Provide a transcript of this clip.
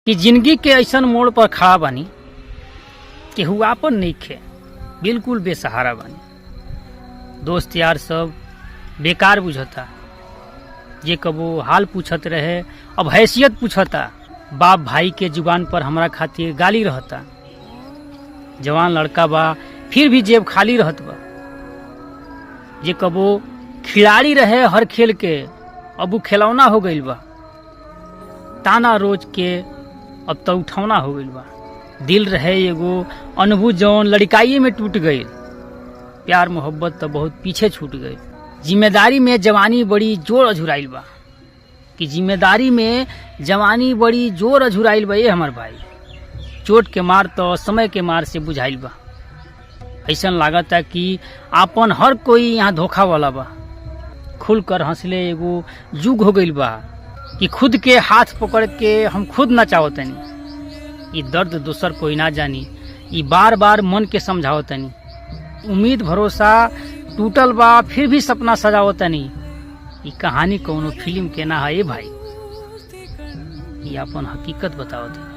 कि जिंदगी के ऐसन मोड़ पर खड़ा बानी केहू आपन नइखे, बिल्कुल बेसहारा बानी। दोस्त यार सब बेकार बुझता, जे कबो हाल पूछत रहे अब हैसियत पूछता। बाप भाई के जुबान पर हमरा खातिर गाली रहता। जवान लड़का बा फिर भी जेब खाली रहत बा। जे कबो खिलाड़ी रहे हर खेल के अब वो खिलौना हो गईल बा। ताना रोज के अब तो उठौना हो गईल बा। दिल रहे एगो अनबुझ जौन लड़काई में टूट गई। प्यार मोहब्बत तो बहुत पीछे छूट गई। जिम्मेदारी में जवानी बड़ी जोर अझुराइल बा कि जिम्मेदारी में जवानी बड़ी जोर अझुराइल बा। ये हमार भाई चोट के मार तो समय के मार से बुझाइल बा। ऐसा लागता कि आपन हर कोई यहाँ धोखा वाला बा। खुल कर हंसले एगो जुग हो गईल बा कि खुद के हाथ पकड़ के हम खुद नचावतनी। ये दर्द दूसर कोई ना जानी, ये बार बार मन के समझावतनी। उम्मीद भरोसा टूटल बा फिर भी सपना सजावतनी। ये कहानी कौनो फिल्म के ना है भाई, ये अपन हकीकत बतावत।